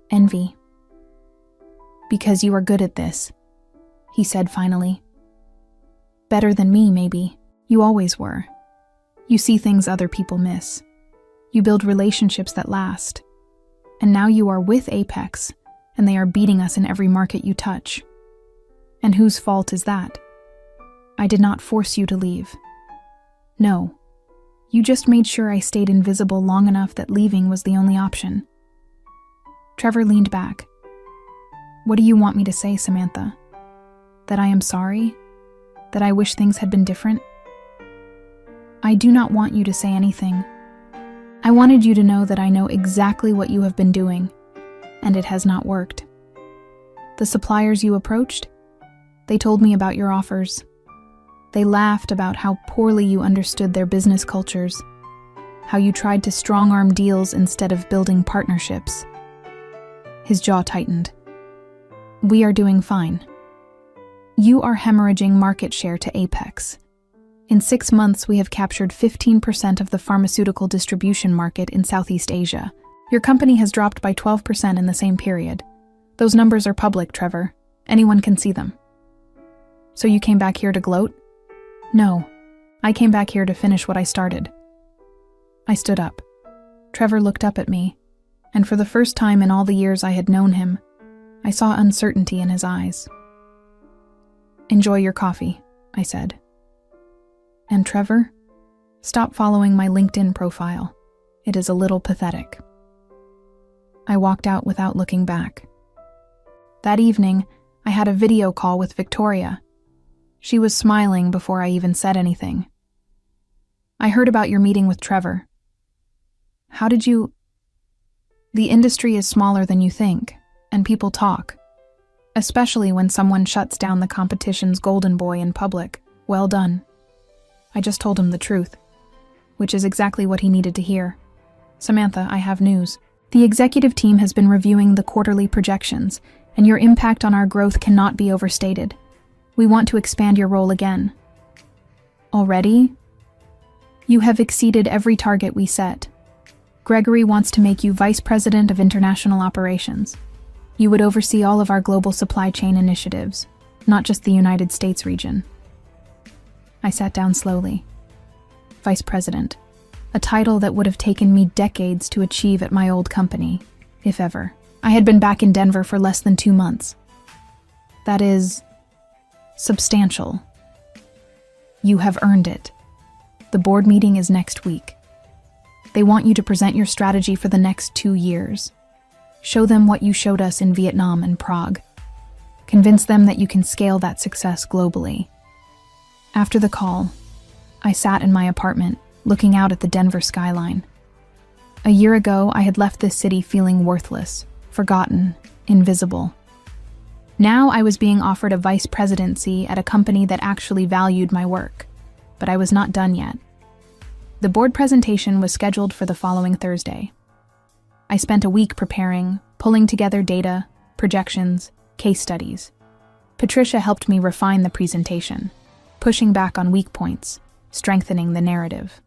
Envy. Because you are good at this, he said finally. Better than me, maybe. You always were. You see things other people miss. You build relationships that last. And now you are with Apex, and they are beating us in every market you touch. And whose fault is that? I did not force you to leave. No. You just made sure I stayed invisible long enough that leaving was the only option. Trevor leaned back. What do you want me to say, Samantha? That I am sorry? That I wish things had been different? I do not want you to say anything. I wanted you to know that I know exactly what you have been doing, and it has not worked. The suppliers you approached? They told me about your offers. They laughed about how poorly you understood their business cultures, how you tried to strong-arm deals instead of building partnerships. His jaw tightened. We are doing fine. You are hemorrhaging market share to Apex. In 6 months, we have captured 15% of the pharmaceutical distribution market in Southeast Asia. Your company has dropped by 12% in the same period. Those numbers are public, Trevor. Anyone can see them. So you came back here to gloat? No. I came back here to finish what I started. I stood up. Trevor looked up at me, and for the first time in all the years I had known him, I saw uncertainty in his eyes. Enjoy your coffee, I said. And Trevor, stop following my LinkedIn profile. It is a little pathetic. I walked out without looking back. That evening, I had a video call with Victoria. She was smiling before I even said anything. I heard about your meeting with Trevor. How did you... The industry is smaller than you think, and people talk. Especially when someone shuts down the competition's golden boy in public. Well done. I just told him the truth, which is exactly what he needed to hear. Samantha, I have news. The executive team has been reviewing the quarterly projections, and your impact on our growth cannot be overstated. We want to expand your role again. Already? You have exceeded every target we set. Gregory wants to make you Vice President of International Operations. You would oversee all of our global supply chain initiatives, not just the United States region. I sat down slowly. Vice President, a title that would have taken me decades to achieve at my old company, if ever. I had been back in Denver for less than 2 months. That is... substantial. You have earned it. The board meeting is next week. They want you to present your strategy for the next 2 years. Show them what you showed us in Vietnam and Prague. Convince them that you can scale that success globally. After the call, I sat in my apartment, looking out at the Denver skyline. A year ago, I had left this city feeling worthless, forgotten, invisible. Now I was being offered a vice presidency at a company that actually valued my work, but I was not done yet. The board presentation was scheduled for the following Thursday. I spent a week preparing, pulling together data, projections, case studies. Patricia helped me refine the presentation, pushing back on weak points, strengthening the narrative.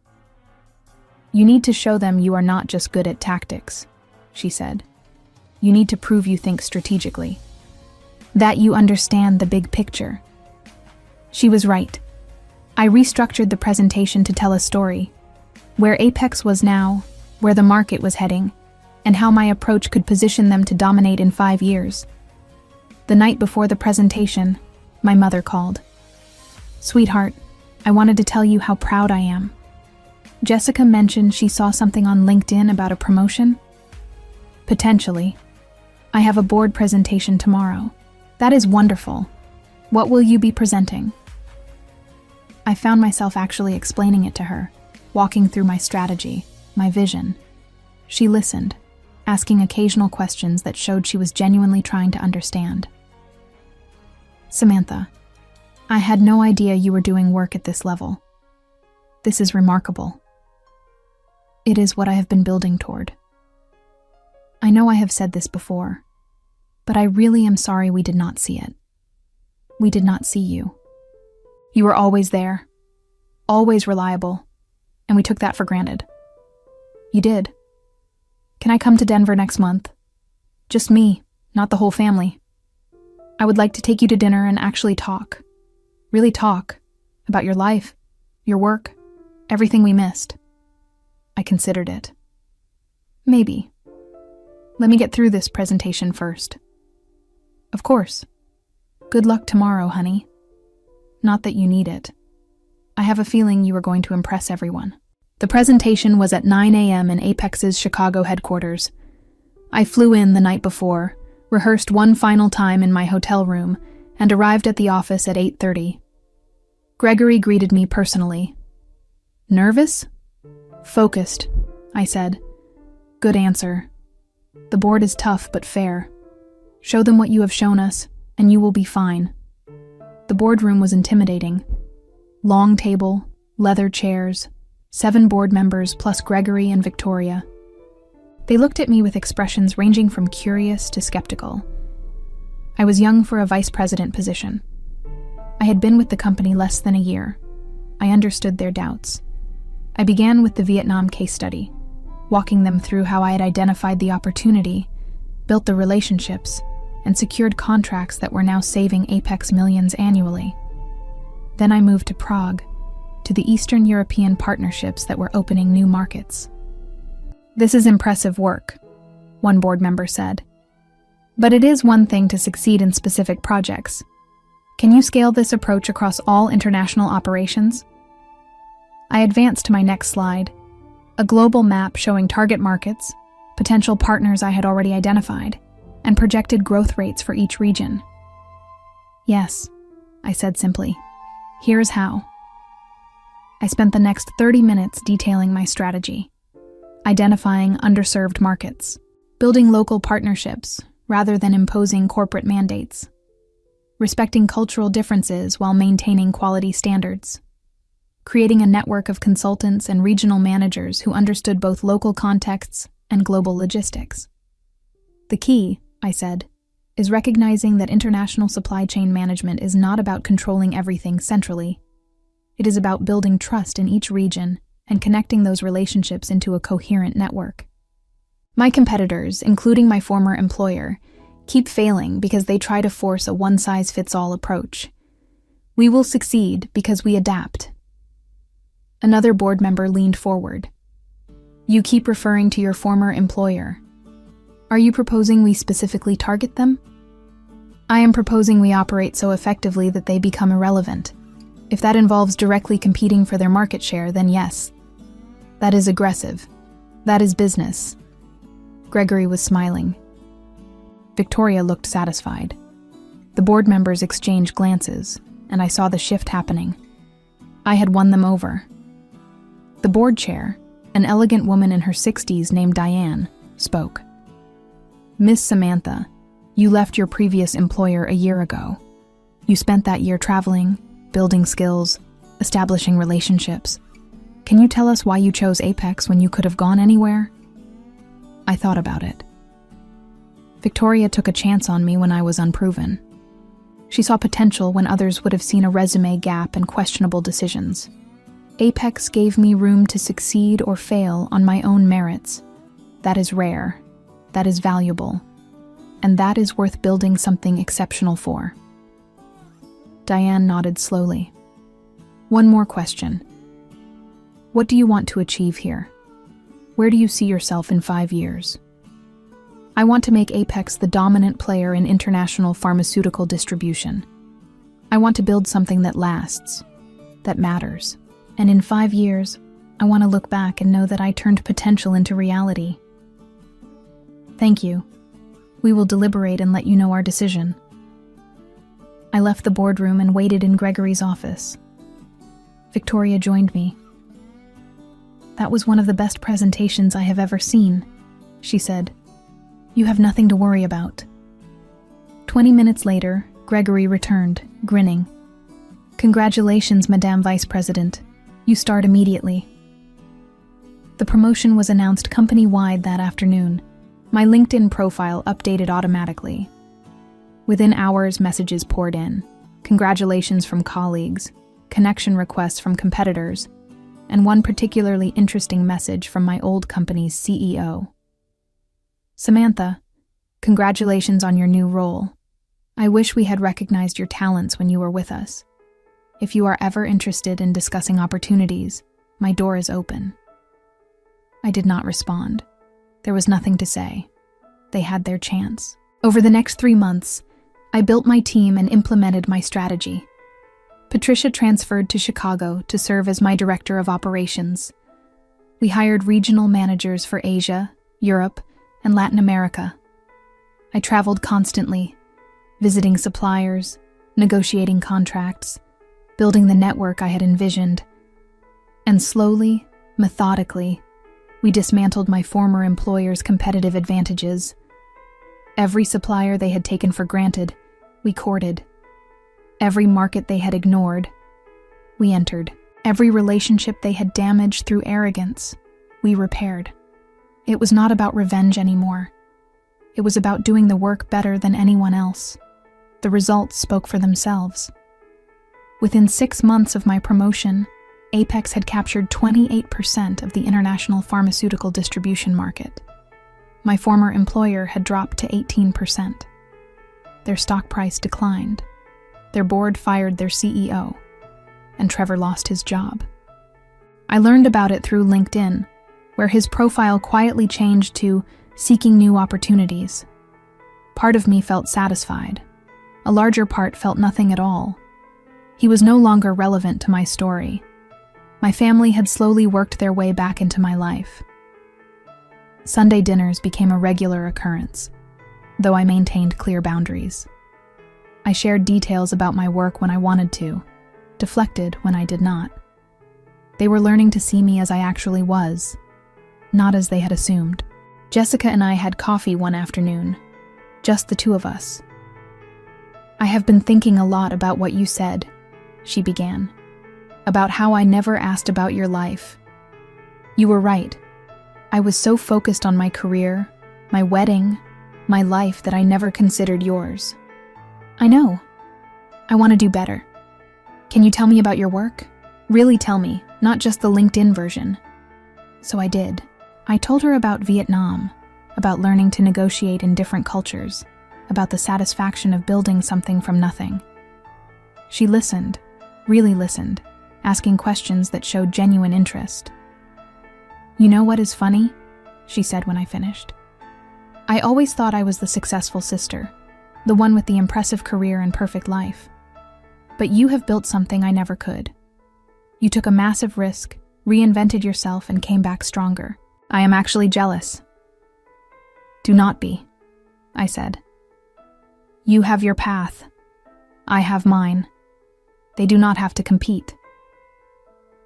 You need to show them you are not just good at tactics, she said. You need to prove you think strategically, that you understand the big picture. She was right. I restructured the presentation to tell a story, where Apex was now, where the market was heading, and how my approach could position them to dominate in 5 years. The night before the presentation, my mother called. Sweetheart, I wanted to tell you how proud I am. Jessica mentioned she saw something on LinkedIn about a promotion. Potentially. I have a board presentation tomorrow. That is wonderful. What will you be presenting? I found myself actually explaining it to her, walking through my strategy, my vision. She listened, asking occasional questions that showed she was genuinely trying to understand. Samantha, I had no idea you were doing work at this level. This is remarkable. It is what I have been building toward. I know I have said this before, but I really am sorry we did not see it. We did not see you. You were always there, always reliable, and we took that for granted. You did. Can I come to Denver next month? Just me, not the whole family. I would like to take you to dinner and actually talk. Really talk about your life, your work, everything we missed. I considered it. Maybe. Let me get through this presentation first. Of course. Good luck tomorrow, honey. Not that you need it. I have a feeling you are going to impress everyone. The presentation was at 9 a.m. in Apex's Chicago headquarters. I flew in the night before, rehearsed one final time in my hotel room, and arrived at the office at 8:30. Gregory greeted me personally. Nervous? Focused, I said. Good answer. The board is tough but fair. Show them what you have shown us, and you will be fine. The boardroom was intimidating. Long table, leather chairs, 7 board members plus Gregory and Victoria. They looked at me with expressions ranging from curious to skeptical. I was young for a vice president position. I had been with the company less than a year. I understood their doubts. I began with the Vietnam case study, walking them through how I had identified the opportunity, built the relationships, and secured contracts that were now saving Apex millions annually. Then I moved to Prague, to the Eastern European partnerships that were opening new markets. This is impressive work, one board member said. But it is one thing to succeed in specific projects. Can you scale this approach across all international operations? I advanced to my next slide, a global map showing target markets, potential partners I had already identified, and projected growth rates for each region. Yes, I said simply. Here's how. I spent the next 30 minutes detailing my strategy, identifying underserved markets, building local partnerships rather than imposing corporate mandates, respecting cultural differences while maintaining quality standards, creating a network of consultants and regional managers who understood both local contexts and global logistics. The key, I said, is recognizing that international supply chain management is not about controlling everything centrally. It is about building trust in each region and connecting those relationships into a coherent network. My competitors, including my former employer, keep failing because they try to force a one-size-fits-all approach. We will succeed because we adapt. Another board member leaned forward. You keep referring to your former employer. Are you proposing we specifically target them? I am proposing we operate so effectively that they become irrelevant. If that involves directly competing for their market share, then yes. That is aggressive. That is business. Gregory was smiling. Victoria looked satisfied. The board members exchanged glances, and I saw the shift happening. I had won them over. The board chair, an elegant woman in her 60s named Diane, spoke. Miss Samantha, you left your previous employer a year ago. You spent that year traveling, building skills, establishing relationships. Can you tell us why you chose Apex when you could have gone anywhere? I thought about it. Victoria took a chance on me when I was unproven. She saw potential when others would have seen a resume gap and questionable decisions. Apex gave me room to succeed or fail on my own merits. That is rare. That is valuable. And that is worth building something exceptional for. Diane nodded slowly. One more question. What do you want to achieve here? Where do you see yourself in 5 years? I want to make Apex the dominant player in international pharmaceutical distribution. I want to build something that lasts, that matters. And in 5 years, I want to look back and know that I turned potential into reality. Thank you. We will deliberate and let you know our decision. I left the boardroom and waited in Gregory's office. Victoria joined me. "That was one of the best presentations I have ever seen," she said. "You have nothing to worry about." 20 minutes later, Gregory returned, grinning. "Congratulations, Madame Vice President. You start immediately." The promotion was announced company-wide that afternoon. My LinkedIn profile updated automatically. Within hours, messages poured in. Congratulations from colleagues, connection requests from competitors, and one particularly interesting message from my old company's CEO. "Samantha, congratulations on your new role. I wish we had recognized your talents when you were with us. If you are ever interested in discussing opportunities, my door is open." I did not respond. There was nothing to say. They had their chance. Over the next 3 months, I built my team and implemented my strategy. Patricia transferred to Chicago to serve as my director of operations. We hired regional managers for Asia, Europe, and Latin America. I traveled constantly, visiting suppliers, negotiating contracts, building the network I had envisioned. And slowly, methodically, we dismantled my former employer's competitive advantages. Every supplier they had taken for granted, we courted. Every market they had ignored, we entered. Every relationship they had damaged through arrogance, we repaired. It was not about revenge anymore. It was about doing the work better than anyone else. The results spoke for themselves. Within 6 months of my promotion, Apex had captured 28% of the international pharmaceutical distribution market. My former employer had dropped to 18%. Their stock price declined. Their board fired their CEO, and Trevor lost his job. I learned about it through LinkedIn, where his profile quietly changed to "seeking new opportunities." Part of me felt satisfied. A larger part felt nothing at all. He was no longer relevant to my story. My family had slowly worked their way back into my life. Sunday dinners became a regular occurrence, though I maintained clear boundaries. I shared details about my work when I wanted to, deflected when I did not. They were learning to see me as I actually was, not as they had assumed. Jessica and I had coffee one afternoon, just the two of us. "I have been thinking a lot about what you said," she began. "About how I never asked about your life. You were right. I was so focused on my career, my wedding, my life that I never considered yours. I know. I want to do better. Can you tell me about your work? Really tell me, not just the LinkedIn version." So I did. I told her about Vietnam, about learning to negotiate in different cultures, about the satisfaction of building something from nothing. She listened, really listened, asking questions that showed genuine interest. "You know what is funny?" she said when I finished. "I always thought I was the successful sister, the one with the impressive career and perfect life. But you have built something I never could. You took a massive risk, reinvented yourself, and came back stronger. I am actually jealous." "Do not be," I said. "You have your path. I have mine. They do not have to compete."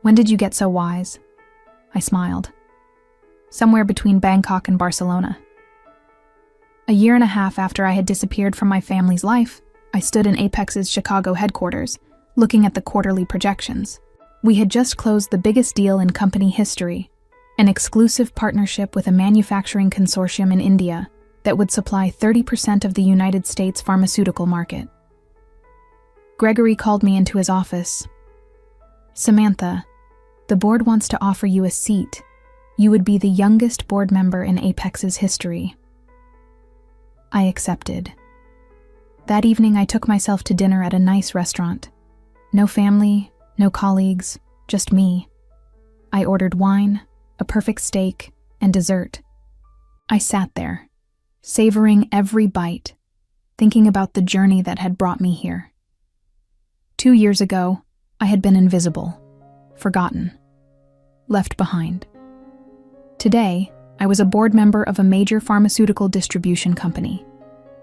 "When did you get so wise?" I smiled. "Somewhere between Bangkok and Barcelona." 1.5 years after I had disappeared from my family's life, I stood in Apex's Chicago headquarters, looking at the quarterly projections. We had just closed the biggest deal in company history, an exclusive partnership with a manufacturing consortium in India that would supply 30% of the United States pharmaceutical market. Gregory called me into his office. "Samantha, the board wants to offer you a seat. You would be the youngest board member in Apex's history." I accepted. That evening I took myself to dinner at a nice restaurant. No family, no colleagues, just me. I ordered wine, a perfect steak, and dessert. I sat there, savoring every bite, thinking about the journey that had brought me here. 2 years ago, I had been invisible, forgotten, left behind. Today, I was a board member of a major pharmaceutical distribution company,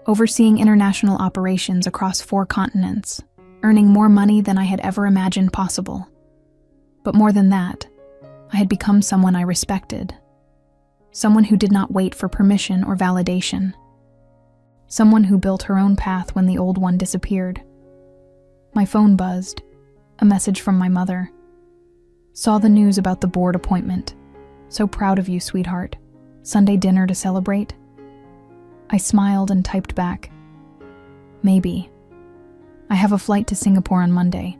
overseeing international operations across 4 continents, earning more money than I had ever imagined possible. But more than that, I had become someone I respected. Someone who did not wait for permission or validation. Someone who built her own path when the old one disappeared. My phone buzzed. A message from my mother. Saw the news about the board appointment. So proud of you, sweetheart. Sunday dinner to celebrate? I smiled and typed back. Maybe. I have a flight to Singapore on Monday.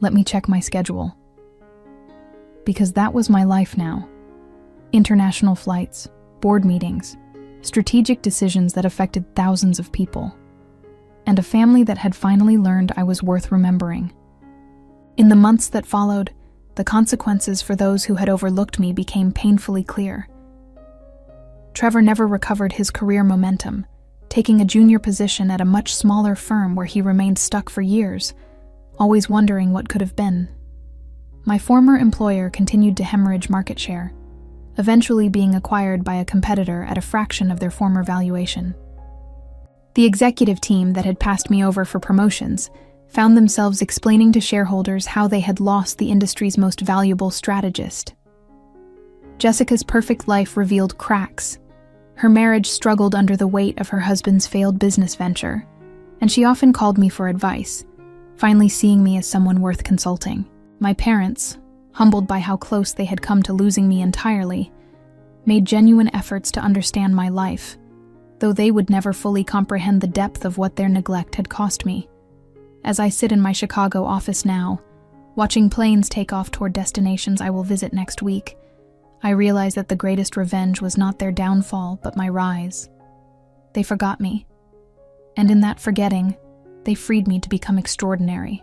Let me check my schedule. Because that was my life now. International flights, board meetings, strategic decisions that affected thousands of people, and a family that had finally learned I was worth remembering. In the months that followed, the consequences for those who had overlooked me became painfully clear. Trevor never recovered his career momentum, taking a junior position at a much smaller firm where he remained stuck for years, always wondering what could have been. My former employer continued to hemorrhage market share, eventually being acquired by a competitor at a fraction of their former valuation. The executive team that had passed me over for promotions found themselves explaining to shareholders how they had lost the industry's most valuable strategist. Jessica's perfect life revealed cracks. Her marriage struggled under the weight of her husband's failed business venture, and she often called me for advice, finally seeing me as someone worth consulting. My parents, humbled by how close they had come to losing me entirely, made genuine efforts to understand my life, though they would never fully comprehend the depth of what their neglect had cost me. As I sit in my Chicago office now, watching planes take off toward destinations I will visit next week, I realize that the greatest revenge was not their downfall, but my rise. They forgot me, and in that forgetting, they freed me to become extraordinary.